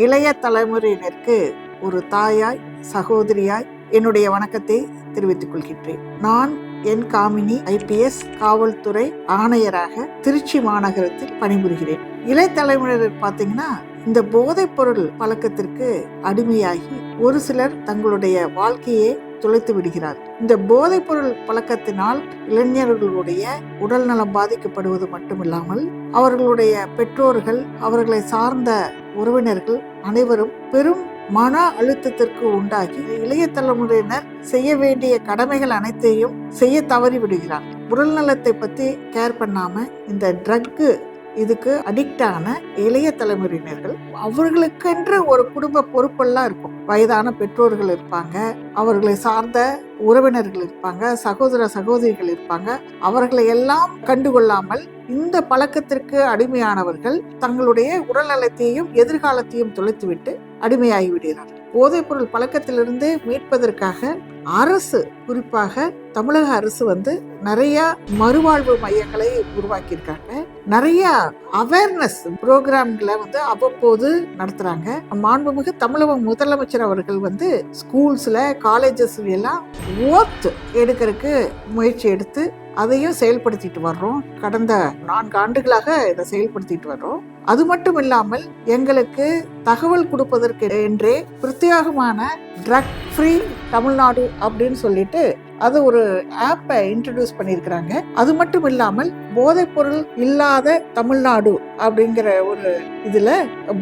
இளைய தலைமுறையினருக்கு ஒரு தாயாய், சகோதரியாய் என்னுடைய வணக்கத்தை தெரிவித்துக் கொள்கின்றேன். நான் என் காமினி IPS காவல்துறை ஆணையராக திருச்சி மாநகரத்தில் பணிபுரிகிறேன். இளைய தலைமுறையினர் பார்த்தீங்கன்னா இந்த போதைப் பொருள் பழக்கத்திற்கு அடிமையாகி ஒரு சிலர் தங்களுடைய வாழ்க்கையை தொலைத்து விடுகிறார். இந்த போதைப் பொருள் பழக்கத்தினால் இளைஞர்களுடைய உடல் நலம் பாதிக்கப்படுவது மட்டுமில்லாமல் அவர்களுடைய பெற்றோர்கள், அவர்களை சார்ந்த உறவினர்கள் அனைவரும் பெரும் மன அழுத்தத்திற்கு உண்டாகி இளைய தலைமுறையினர் செய்ய வேண்டிய கடமைகள் அனைத்தையும் செய்ய தவறி விடுகிறார். உடல் நலத்தை பத்தி கேர் பண்ணாம இந்த ட்ரக்கு இதுக்கு அடிக்ட் ஆன இளைய தலைமுறையினர்கள் அவர்களுக்கென்று ஒரு குடும்ப பொறுப்பெல்லாம் இருக்கும். வயதான பெற்றோர்கள் இருப்பாங்க, அவர்களை சார்ந்த உறவினர்கள் இருப்பாங்க, சகோதர சகோதரிகள் இருப்பாங்க. அவர்களை எல்லாம் கண்டுகொள்ளாமல் இந்த பழக்கத்திற்கு அடிமையானவர்கள் தங்களுடைய உடல் நலத்தையும் எதிர்காலத்தையும் தொலைத்துவிட்டு அடிமையாகி விடுகிறார்கள். போதைப் பொருள் பழக்கத்திலிருந்து மீட்பதற்காக அரசு, குறிப்பாக தமிழக அரசு நிறைய மறுவாழ்வு மையங்களை உருவாக்கி இருக்காங்க. நிறைய அவேர்னஸ் ப்ரோக்ராம்களை அவ்வப்போது நடத்துறாங்க. மாண்புமிகு தமிழக முதலமைச்சர் அவர்கள் ஸ்கூல்ஸ்ல, காலேஜஸ்ல எல்லாம் ஓத் எடுக்கிறதுக்கு முயற்சி எடுத்து அதையும் செயல்படுத்திட்டு வர்றோம். கடந்த 4 ஆண்டுகளாக இதை செயல்படுத்திட்டு வர்றோம். அது மட்டும் இல்லாமல் எங்களுக்கு தகவல் கொடுப்பதற்கு என்றே பிரத்யேகமான ட்ரக் ஃப்ரீ தமிழ்நாடு அப்படின்னு சொல்லிட்டு அது ஒரு ஆப்பை இன்ட்ரடியூஸ் பண்ணியிருக்கிறாங்க. அது மட்டும் இல்லாமல் போதைப் பொருள் இல்லாத தமிழ்நாடு அப்படிங்கிற ஒரு இதுல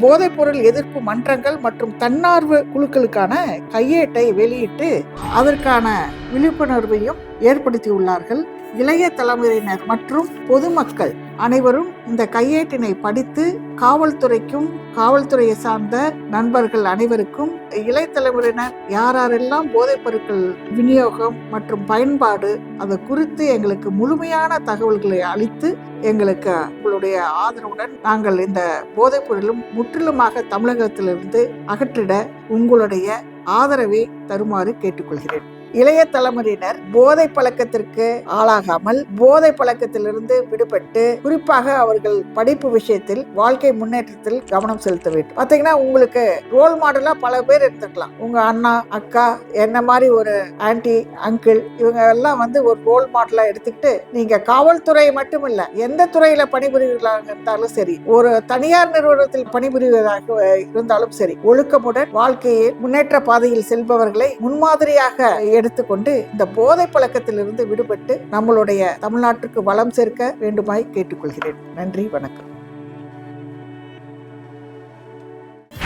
போதைப் பொருள் எதிர்ப்பு மன்றங்கள் மற்றும் தன்னார்வ குழுக்களுக்கான கையேட்டை வெளியிட்டு அதற்கான விழிப்புணர்வையும் ஏற்படுத்தி உள்ளார்கள். இளைய தலைமுறையினர் மற்றும் பொதுமக்கள் அனைவரும் இந்த கையேட்டினை படித்து காவல்துறைக்கும், காவல்துறையை சார்ந்த நண்பர்கள் அனைவருக்கும் இளைய தலைமுறையினர் யாரெல்லாம் போதைப் பொருட்கள் விநியோகம் மற்றும் பயன்பாடு அது குறித்து எங்களுக்கு முழுமையான தகவல்களை அளித்து எங்களுக்கு உங்களுடைய ஆதரவுடன் நாங்கள் இந்த போதைப் பொருளும் முற்றிலுமாக தமிழகத்திலிருந்து அகற்றிட உங்களுடைய ஆதரவை தருமாறு கேட்டுக்கொள்கிறேன். இளைய தலைமுறையினர் போதை பழக்கத்திற்கு ஆளாகாமல் போதை பழக்கத்திலிருந்து விடுபட்டு குறிப்பாக அவர்கள் படிப்பு விஷயத்தில், வாழ்க்கை முன்னேற்றத்தில் கவனம் செலுத்த வேண்டும். பாத்தீங்கன்னா உங்களுக்கு ரோல் மாடலா பல பேர் இருந்திருக்கலாம். உங்க அண்ணா, அக்கா, என்ன மாதிரி ஒரு ஆன்டி, அங்கிள், இவங்க எல்லாம் ஒரு ரோல் மாடலா எடுத்துக்கிட்டு நீங்க காவல்துறை மட்டும் இல்ல, எந்த துறையில பணிபுரிவதாக இருந்தாலும் சரி, ஒரு தனியார் நிறுவனத்தில் பணிபுரிவதாக இருந்தாலும் சரி, ஒழுக்கமுடன் வாழ்க்கையை முன்னேற்ற பாதையில் செல்பவர்களை முன்மாதிரியாக எடுத்துக்கொண்டு இந்த போதை பழக்கத்திலிருந்து விடுபட்டு நம்மளுடைய தமிழ்நாட்டுக்கு வளம் சேர்க்க வேண்டுமாய் கேட்டுக்கொள்கிறேன். நன்றி, வணக்கம்.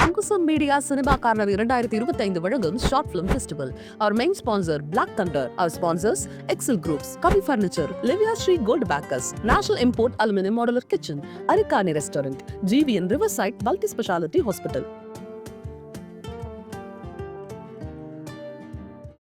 அங்குசம் மீடியா சினிமா கார்னர் 2025 வழங்கும் short film festival. Our main sponsor Black Thunder. Our sponsors Excel Groups, Kavi Furniture, Livia Sri Gold Backers, National Import Aluminum Modular Kitchen, Arikani Restaurant, GVN Riverside Multi Speciality Hospital.